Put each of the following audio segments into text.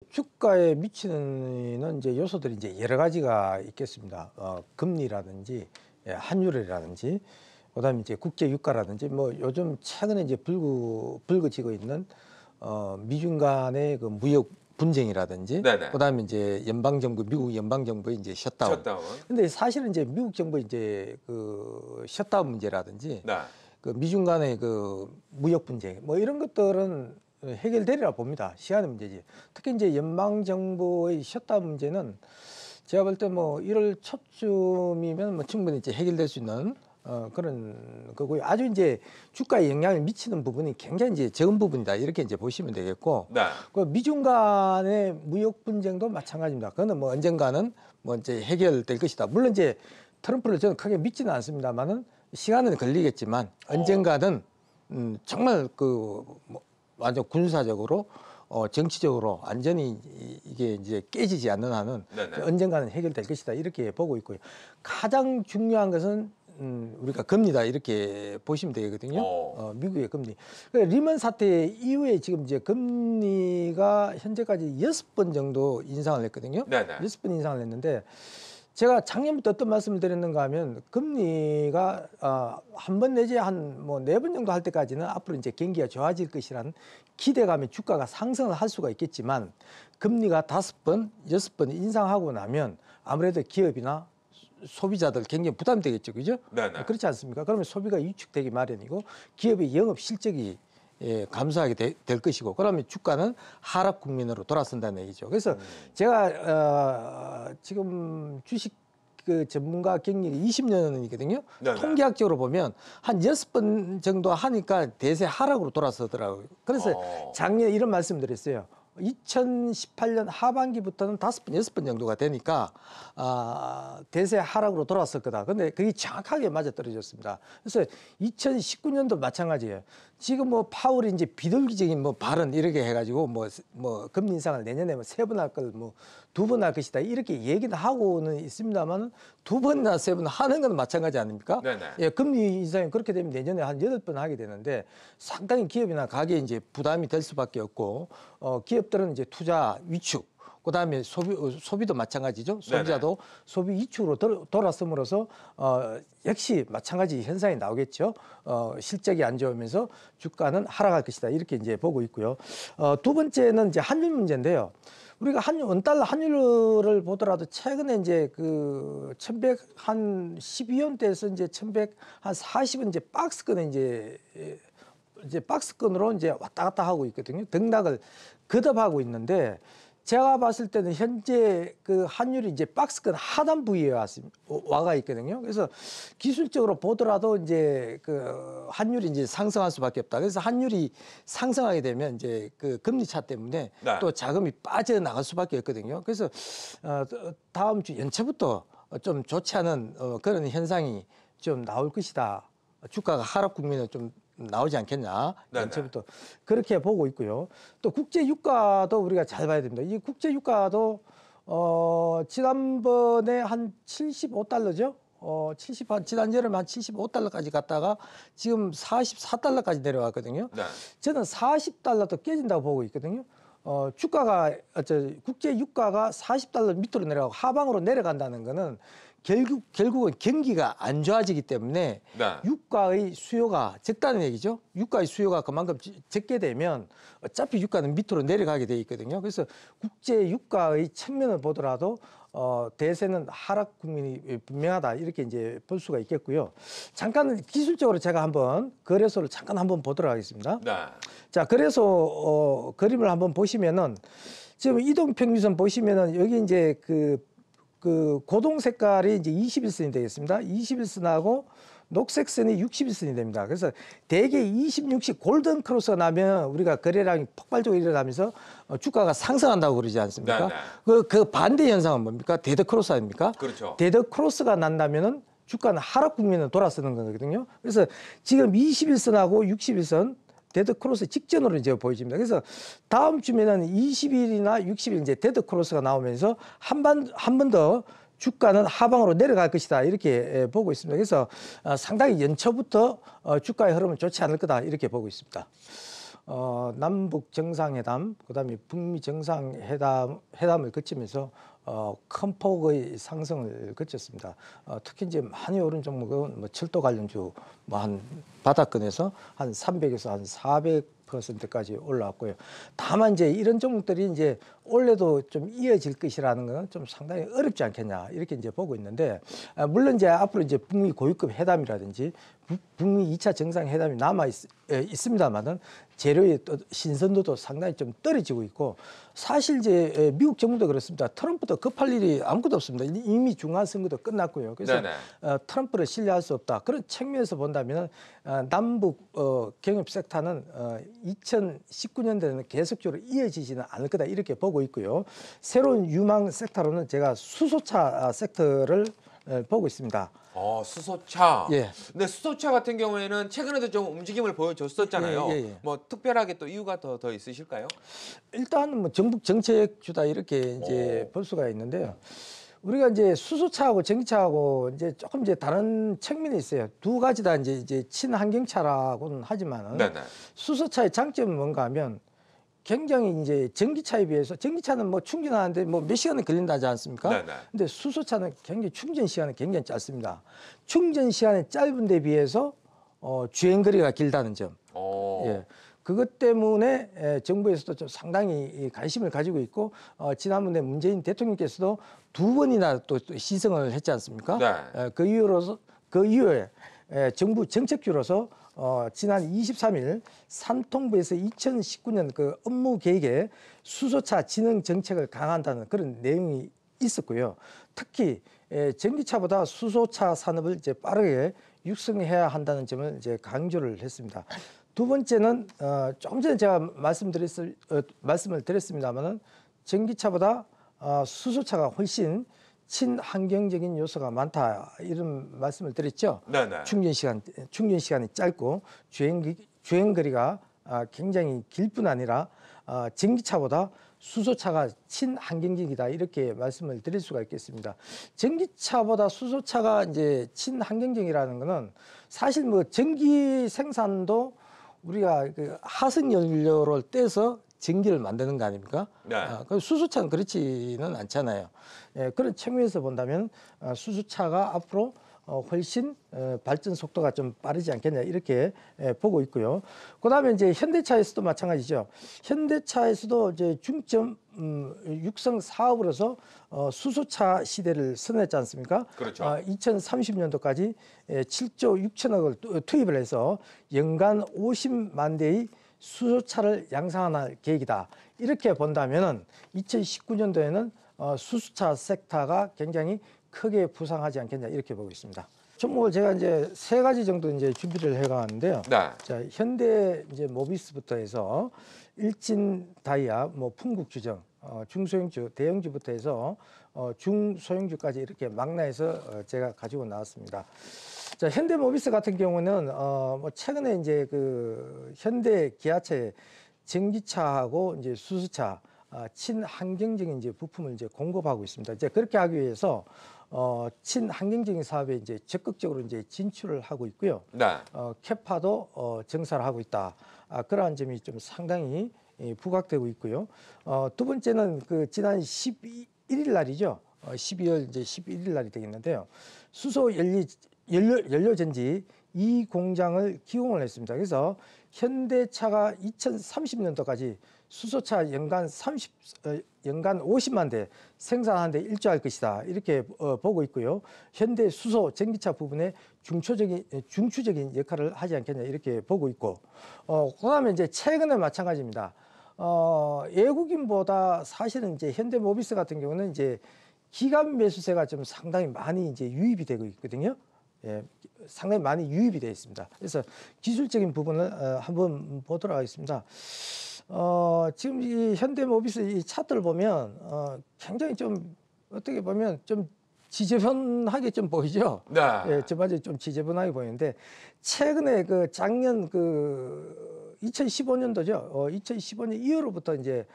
주가에 미치는 이제 요소들이 이제 여러 가지가 있겠습니다. 금리라든지 환율이라든지 그다음에 이제 국제 유가라든지 뭐 요즘 최근에 이제 불거지고 있는 미중 간의 그 무역 분쟁이라든지 네네. 그다음에 이제 미국 연방 정부의 이제 셧다운. 셧다운. 근데 사실은 이제 미국 정부 이제 그 셧다운 문제라든지 네. 그 미중 간의 그 무역 분쟁 뭐 이런 것들은 해결되리라 봅니다. 시간의 문제지. 특히 이제 연방 정부의 셧다운 문제는 제가 볼 때 뭐 1월 초쯤이면 뭐 충분히 이제 해결될 수 있는 그런 거고요. 아주 이제 주가에 영향을 미치는 부분이 굉장히 이제 적은 부분이다. 이렇게 이제 보시면 되겠고. 네. 그 미중 간의 무역 분쟁도 마찬가지입니다. 그거는 뭐 언젠가는 뭐 이제 해결될 것이다. 물론 이제 트럼프를 저는 크게 믿지는 않습니다만은 시간은 걸리겠지만 언젠가는 정말 뭐 완전 군사적으로 정치적으로 완전히 이게 이제 깨지지 않는 한은 언젠가는 해결될 것이다 이렇게 보고 있고요. 가장 중요한 것은 우리가 금리다 이렇게 보시면 되거든요. 미국의 금리. 그러니까 리먼 사태 이후에 지금 이제 금리가 현재까지 6번 정도 인상을 했거든요. 네네. 6번 인상을 했는데 제가 작년부터 어떤 말씀을 드렸는가 하면 금리가 한 번 내지 한 뭐 4번 정도 할 때까지는 앞으로 이제 경기가 좋아질 것이라는 기대감에 주가가 상승을 할 수가 있겠지만 금리가 5번, 6번 인상하고 나면 아무래도 기업이나 소비자들 굉장히 부담되겠죠. 그죠? 네네. 그렇지 않습니까? 그러면 소비가 위축되기 마련이고 기업의 영업 실적이 감소하게 될 것이고 그러면 주가는 하락 국면으로 돌아선다는 얘기죠. 그래서 제가 지금 주식 그 전문가 경력이 20년이거든요. 네네. 통계학적으로 보면 한 6번 정도 하니까 대세 하락으로 돌아서더라고요. 그래서 작년에 이런 말씀 드렸어요. 2018년 하반기부터는 5번, 6번 정도가 되니까 대세 하락으로 돌아설 거다. 근데 그게 정확하게 맞아떨어졌습니다. 그래서 2019년도 마찬가지예요. 지금 뭐 파월이 이제 비둘기적인 뭐 발언 이렇게 해가지고 뭐 금리 인상을 내년에 뭐 3번 할 걸 뭐 2번 할 것이다 이렇게 얘기는 하고는 있습니다만 2번이나 3번 하는 건 마찬가지 아닙니까? 네네. 예, 금리 인상이 그렇게 되면 내년에 한 8번 하게 되는데 상당히 기업이나 가게에 이제 부담이 될 수밖에 없고 기업들은 이제 투자 위축 그다음에 소비도 마찬가지죠. 소비자도 소비 위축으로 돌아섬으로써 역시 마찬가지 현상이 나오겠죠. 실적이 안 좋으면서 주가는 하락할 것이다. 이렇게 이제 보고 있고요. 두 번째는 이제 환율 문제인데요. 우리가 원달러 환율을 보더라도 최근에 이제 그 1100 한 12원대에서 이제 1100 한 40원 이제 박스권에 이제 박스권으로 이제 왔다 갔다 하고 있거든요. 등락을 거듭하고 있는데 제가 봤을 때는 현재 그 환율이 이제 박스권 하단 부위에 와가 있거든요. 그래서 기술적으로 보더라도 이제 그 환율이 이제 상승할 수밖에 없다. 그래서 환율이 상승하게 되면 이제 그 금리 차 때문에 또 자금이 빠져나갈 수밖에 없거든요. 그래서 다음 주 연초부터 좀 좋지 않은 그런 현상이 좀 나올 것이다. 주가가 하락 국면에 좀 나오지 않겠냐 연초부터 그렇게 보고 있고요. 또 국제 유가도 우리가 잘 봐야 됩니다. 이 국제 유가도 지난번에 한 75달러죠. 지난 여름에 한 75달러까지 갔다가 지금 44달러까지 내려왔거든요. 저는 40달러도 깨진다고 보고 있거든요. 주가가 국제 유가가 40달러 밑으로 내려가고 하방으로 내려간다는 거는 결국은 경기가 안 좋아지기 때문에 유가의 수요가 적다는 얘기죠. 유가의 수요가 그만큼 적게 되면 어차피 유가는 밑으로 내려가게 돼 있거든요. 그래서 국제 유가의 측면을 보더라도 대세는 하락 국면이 분명하다 이렇게 이제 볼 수가 있겠고요. 잠깐 기술적으로 제가 한번 거래소를 잠깐 한번 보도록 하겠습니다. 자, 거래소 그림을 한번 보시면은 지금 이동평균선 보시면은 여기 이제 그 고동 색깔이 이제 21선이 되겠습니다. 21선하고 녹색 선이 61선이 됩니다. 그래서 대개 26시 골든 크로스가 나면 우리가 거래량이 폭발적으로 일어나면서 주가가 상승한다고 그러지 않습니까? 그 반대 현상은 뭡니까? 데드 크로스 아닙니까? 그렇죠. 데드 크로스가 난다면은 주가는 하락 국면으로 돌아서는 거거든요. 그래서 지금 21선하고 61선 데드 크로스 직전으로 이제 보여집니다. 그래서 다음 주면은 20일이나 60일 이제 데드 크로스가 나오면서 한 번 더 주가는 하방으로 내려갈 것이다 이렇게 보고 있습니다. 그래서 상당히 연초부터 주가의 흐름은 좋지 않을 거다 이렇게 보고 있습니다. 남북 정상회담, 그다음에 북미 정상회담을 거치면서 큰 폭의 상승을 거쳤습니다. 특히 이제 많이 오른 종목은 뭐 철도 관련주 뭐 한 바닥권에서 한 300에서 한 400%까지 올라왔고요. 다만 이제 이런 종목들이 이제 올해도 좀 이어질 것이라는 건 좀 상당히 어렵지 않겠냐 이렇게 이제 보고 있는데, 물론 이제 앞으로 이제 북미 고위급 회담이라든지 북미 2차 정상회담이 남아 있습니다만은 재료의 또 신선도도 상당히 좀 떨어지고 있고, 사실 이제 미국 정부도 그렇습니다. 트럼프도 급할 일이 아무것도 없습니다. 이미 중간 선거도 끝났고요. 그래서 트럼프를 신뢰할 수 없다. 그런 측면에서 본다면 남북 경협 섹터는 2019년도에는 계속적으로 이어지지는 않을 거다 이렇게 보고 있고요. 새로운 유망 섹터로는 제가 수소차 섹터를 보고 있습니다. 수소차. 예. 근데 수소차 같은 경우에는 최근에도 좀 움직임을 보여줬었잖아요. 예. 뭐 특별하게 또 이유가 더 있으실까요? 일단 뭐 정북 정책주다 이렇게 이제 볼 수가 있는데요. 우리가 이제 수소차하고 전기차하고 이제 조금 이제 다른 측면이 있어요. 두 가지 다 이제 친환경차라고는 하지만은 수소차의 장점은 뭔가 하면 굉장히 이제 전기차에 비해서, 전기차는 뭐 충전하는데 뭐 몇 시간은 걸린다 하지 않습니까? 근데 수소차는 굉장히 충전 시간이 굉장히 짧습니다. 충전 시간이 짧은 데 비해서 주행 거리가 길다는 점. 예. 그것 때문에 정부에서도 좀 상당히 관심을 가지고 있고, 지난번에 문재인 대통령께서도 2번이나 또 시승을 했지 않습니까? 그 이후에 정부 정책주로서 지난 23일 산통부에서 2019년 그 업무 계획에 수소차 진흥 정책을 강화한다는 그런 내용이 있었고요. 특히 전기차보다 수소차 산업을 이제 빠르게 육성해야 한다는 점을 이제 강조를 했습니다. 두 번째는 조금 전에 제가 말씀을 드렸습니다만은 전기차보다 수소차가 훨씬 친환경적인 요소가 많다 이런 말씀을 드렸죠. 충전 시간이 짧고 주행 거리가 굉장히 길 뿐 아니라 전기차보다 수소차가 친환경적이다 이렇게 말씀을 드릴 수가 있겠습니다. 전기차보다 수소차가 이제 친환경적이라는 것은 사실 뭐 전기 생산도 우리가 그 화석 연료를 떼서 전기를 만드는 거 아닙니까? 그 수소차는 그렇지는 않잖아요. 그런 측면에서 본다면 수소차가 앞으로 훨씬 발전 속도가 좀 빠르지 않겠냐 이렇게 보고 있고요. 그다음에 이제 현대차에서도 마찬가지죠. 현대차에서도 이제 중점 육성 사업으로서 수소차 시대를 선언했지 않습니까? 2030년도까지 7조 6천억을 투입을 해서 연간 50만 대의 수소차를 양산할 계획이다. 이렇게 본다면은 2019년도에는 수소차 섹터가 굉장히 크게 부상하지 않겠냐 이렇게 보고 있습니다. 종목을 제가 이제 3가지 정도 이제 준비를 해가는데요. 자, 현대 이제 모비스부터 해서 일진 다이아, 뭐 풍국주정, 중소형주, 대형주부터 해서 중소형주까지 이렇게 망라해서 제가 가지고 나왔습니다. 자, 현대 모비스 같은 경우는 뭐 최근에 이제 그 현대 기아차의 전기차하고 이제 수소차 친환경적인 이제 부품을 이제 공급하고 있습니다. 이제 그렇게 하기 위해서 친환경적인 사업에 이제 적극적으로 이제 진출을 하고 있고요. 캐파도 증설을 하고 있다. 그러한 점이 좀 상당히 부각되고 있고요. 두 번째는 그 지난 11일 날이죠. 12월 이제 11일 날이 되겠는데요. 수소 연료전지 이 공장을 기공을 했습니다. 그래서 현대차가 2030년도까지 수소차 연간 50만 대 생산하는 데 일조할 것이다. 이렇게 보고 있고요. 현대 수소 전기차 부분에 중추적인 역할을 하지 않겠냐 이렇게 보고 있고, 그다음에 이제 최근에 마찬가지입니다. 외국인보다 사실은 이제 현대모비스 같은 경우는 이제 기관 매수세가 좀 상당히 많이 이제 유입이 되고 있거든요. 예, 상당히 많이 유입이 되어 있습니다. 그래서 기술적인 부분을 한번 보도록 하겠습니다. 지금 이 현대모비스 이 차트를 보면 굉장히 좀 어떻게 보면 좀 지저분하게 좀 보이죠. 예, 전반적으로 좀 지저분하게 보이는데 최근에 그 작년 그 2015년도죠. 2015년 2월부터 이제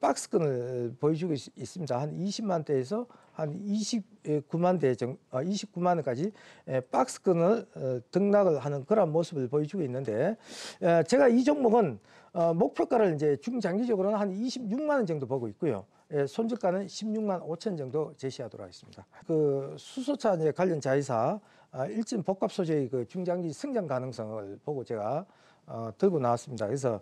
박스권을 보여주고 있습니다. 한 20만 대에서 한 29만 대 정도, 29만 원까지 박스권을 등락을 하는 그런 모습을 보여주고 있는데, 제가 이 종목은 목표가를 이제 중장기적으로는 한 26만 원 정도 보고 있고요. 손절가는 16만 5천 정도 제시하도록 하겠습니다. 그 수소차 이제 관련 자회사 일진 복합 소재의 그 중장기 성장 가능성을 보고 제가 들고 나왔습니다. 그래서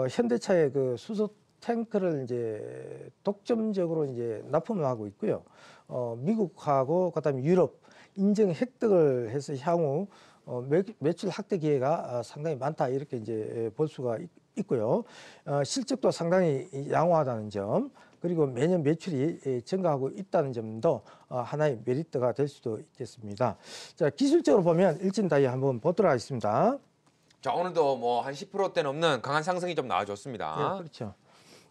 현대차의 그 수소 탱크를 이제 독점적으로 이제 납품을 하고 있고요. 미국하고 그다음에 유럽 인증 획득을 해서 향후 매출 확대 기회가 상당히 많다 이렇게 이제 볼 수가 있고요. 실적도 상당히 양호하다는 점, 그리고 매년 매출이 증가하고 있다는 점도 하나의 메리트가 될 수도 있겠습니다. 자, 기술적으로 보면 일진다이아 한번 보도록 하겠습니다. 자, 오늘도 뭐 한 10%대 넘는 강한 상승이 좀 예, 나와줬습니다. 그렇죠.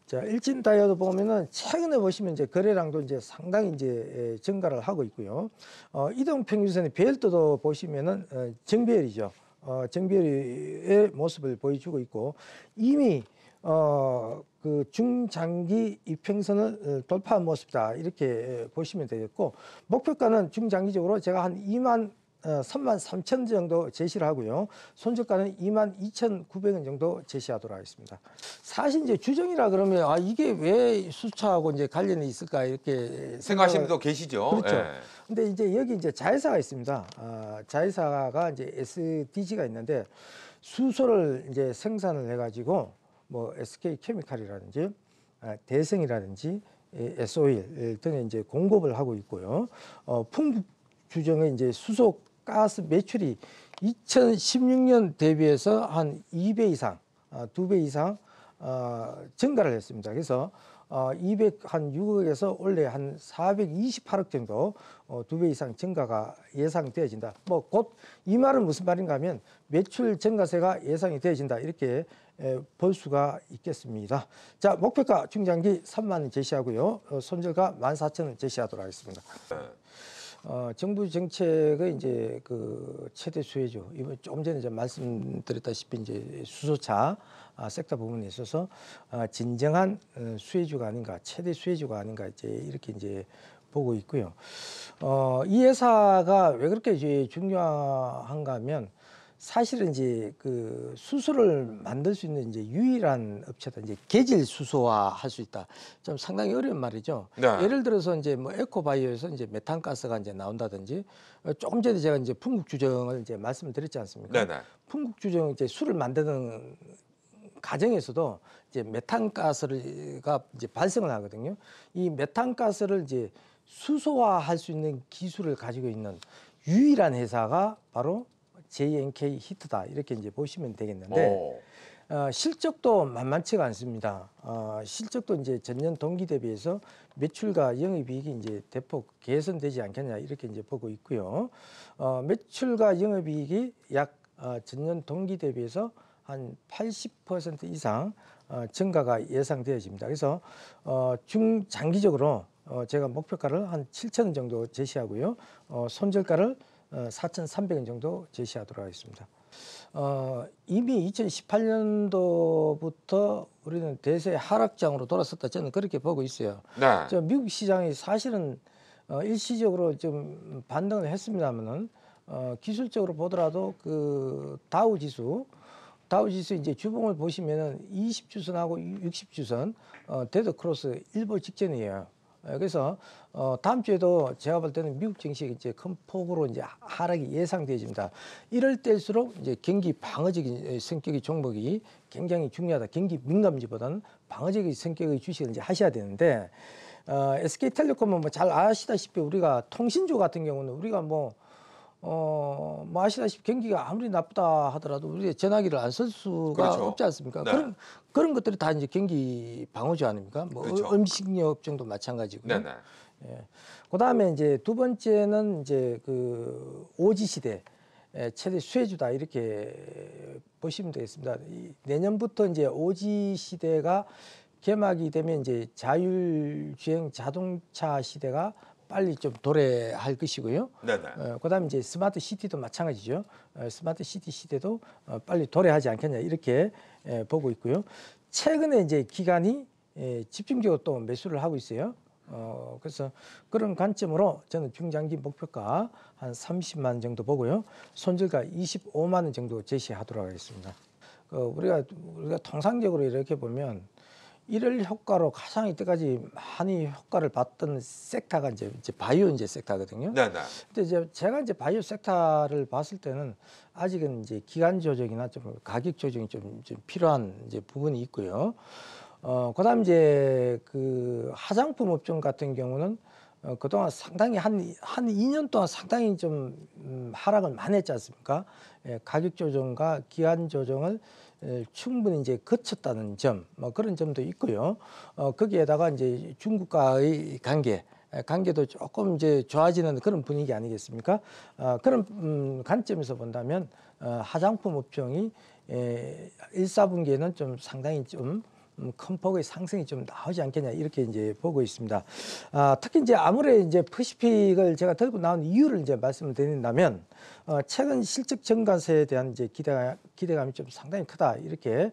자, 일진다이아도 보면은 최근에 보시면 이제 거래량도 이제 상당히 이제 증가를 하고 있고요. 이동평균선의 배열도도 보시면은 정배열이죠. 정배열의 모습을 보여주고 있고, 이미 그 중장기 이평선을 돌파한 모습이다 이렇게 보시면 되겠고, 목표가는 중장기적으로 제가 한 3만 3천 정도 제시를 하고요. 손절가는 2만 2,900원 정도 제시하도록 하겠습니다. 사실 이제 주정이라 그러면 이게 왜 수차하고 이제 관련이 있을까 이렇게 생각하시는 분도 계시죠. 그렇죠. 예. 근데 이제 여기 이제 자회사가 있습니다. 자회사가 이제 SDG가 있는데, 수소를 이제 생산을 해가지고 뭐 SK 케미칼이라든지 대성이라든지 S-오일 등에 이제 공급을 하고 있고요. 풍국 주정의 이제 수소 가스 매출이 2016년 대비해서 한 2배 이상, 2배 이상 증가를 했습니다. 그래서 206억에서 올해 한 428억 정도 2배 이상 증가가 예상되어진다. 뭐 곧 이 말은 무슨 말인가 하면 매출 증가세가 예상이 되어진다 이렇게 볼 수가 있겠습니다. 자, 목표가 중장기 3만 원 제시하고요. 손절가 14,000원 제시하도록 하겠습니다. 정부 정책의 이제 그 최대 수혜주, 이번 조금 전에 이제 말씀드렸다시피 이제 수소차 섹터 부분에 있어서 진정한 수혜주가 아닌가, 최대 수혜주가 아닌가 이제 이렇게 이제 보고 있고요. 이 회사가 왜 그렇게 이제 중요한가 하면, 사실은 이제 그 수소를 만들 수 있는 이제 유일한 업체다. 이제 계질 수소화 할 수 있다. 좀 상당히 어려운 말이죠. 네. 예를 들어서 이제 뭐 에코바이오에서 이제 메탄가스가 이제 나온다든지, 조금 전에 제가 이제 풍국주정을 이제 말씀을 드렸지 않습니까? 네네. 풍국주정 이제 술을 만드는 가정에서도 이제 메탄가스가 이제 발생을 하거든요. 이 메탄가스를 이제 수소화할 수 있는 기술을 가지고 있는 유일한 회사가 바로 JNK 히트다 이렇게 이제 보시면 되겠는데, 실적도 만만치가 않습니다. 실적도 이제 전년 동기 대비해서 매출과 영업이익이 이제 대폭 개선되지 않겠냐 이렇게 이제 보고 있고요. 매출과 영업이익이 약 전년 동기 대비해서 한 80% 이상 증가가 예상되어집니다. 그래서 중장기적으로 제가 목표가를 한 7,000원 정도 제시하고요. 손절가를 4,300원 정도 제시하도록 하겠습니다. 이미 2018년도부터 우리는 대세 하락장으로 돌아섰다 저는 그렇게 보고 있어요. 네. 저 미국 시장이 사실은 일시적으로 좀 반등을 했습니다만은 기술적으로 보더라도 그 다우 지수 이제 주봉을 보시면은 20주선하고 60주선 데드 크로스 일보 직전이에요. 그래서 다음 주에도 제가 볼 때는 미국 증시가 이제 큰 폭으로 이제 하락이 예상되어집니다. 이럴 때일수록 이제 경기 방어적인 성격의 종목이 굉장히 중요하다. 경기 민감지보다는 방어적인 성격의 주식을 이제 하셔야 되는데, SK텔레콤은 뭐 잘 아시다시피 우리가 통신주 같은 경우는 우리가 뭐 아시다시피 경기가 아무리 나쁘다 하더라도 우리가 전화기를 안 쓸 수가 그렇죠. 없지 않습니까? 네. 그런 것들이 다 이제 경기 방어주 아닙니까? 뭐 그렇죠. 음식료 업종도 마찬가지고요. 네네. 예. 그다음에 이제 두 번째는 이제 그 오지 시대 최대 수혜주다 이렇게 보시면 되겠습니다. 내년부터 이제 오지 시대가 개막이 되면 이제 자율주행 자동차 시대가 빨리 좀 도래할 것이고요. 네네. 그다음에 이제 스마트 시티도 마찬가지죠. 스마트 시티 시대도 빨리 도래하지 않겠냐 이렇게 보고 있고요. 최근에 이제 기관이 집중적으로 또 매수를 하고 있어요. 그래서 그런 관점으로 저는 중장기 목표가 한 30만 정도 보고요. 손절가 25만 원 정도 제시하도록 하겠습니다. 우리가 통상적으로 이렇게 보면 이럴 효과로 가장 이때까지 많이 효과를 봤던 섹터가 이제 바이오 이제 섹터거든요. 네네. 근데 이제 제가 이제 바이오 섹터를 봤을 때는 아직은 이제 기간 조정이나 좀 가격 조정이 좀 필요한 이제 부분이 있고요. 그다음 이제 그 화장품 업종 같은 경우는 그동안 상당히 한 2년 동안 상당히 좀 하락을 많이 했지 않습니까? 가격 조정과 기한 조정을 충분히 이제 거쳤다는 점, 뭐 그런 점도 있고요. 거기에다가 이제 중국과의 관계도 조금 이제 좋아지는 그런 분위기 아니겠습니까? 그런 관점에서 본다면 화장품 업종이 1, 4분기에는 좀 상당히 좀 큰 폭의 상승이 좀 나오지 않겠냐 이렇게 이제 보고 있습니다. 특히 이제 아무래도 이제 퍼시픽을 제가 들고 나온 이유를 이제 말씀을 드린다면 최근 실적 증가세에 대한 이제 기대감이 좀 상당히 크다 이렇게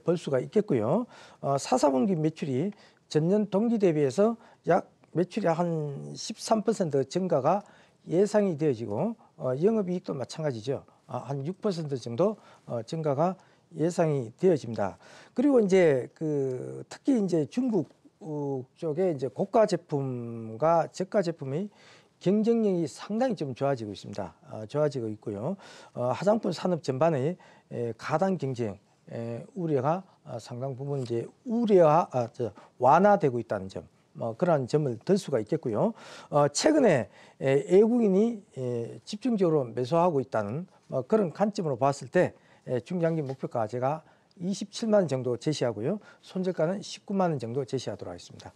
볼 수가 있겠고요. 4, 4분기 매출이 전년 동기 대비해서 매출이 한 13% 증가가 예상이 되어지고 영업이익도 마찬가지죠. 한 6% 정도 증가가 예상이 되어집니다. 그리고 이제 특히 이제 중국 쪽에 이제 고가 제품과 저가 제품의 경쟁력이 상당히 좀 좋아지고 있습니다. 좋아지고 있고요. 화장품 산업 전반의 가당 경쟁 우려가 상당 부분 이제 완화되고 있다는 점. 그러한 점을 들 수가 있겠고요. 최근에 외국인이 집중적으로 매수하고 있다는 그런 관점으로 봤을 때 중장기 목표가 제가 27만 원 정도 제시하고요. 손절가는 19만 원 정도 제시하도록 하겠습니다.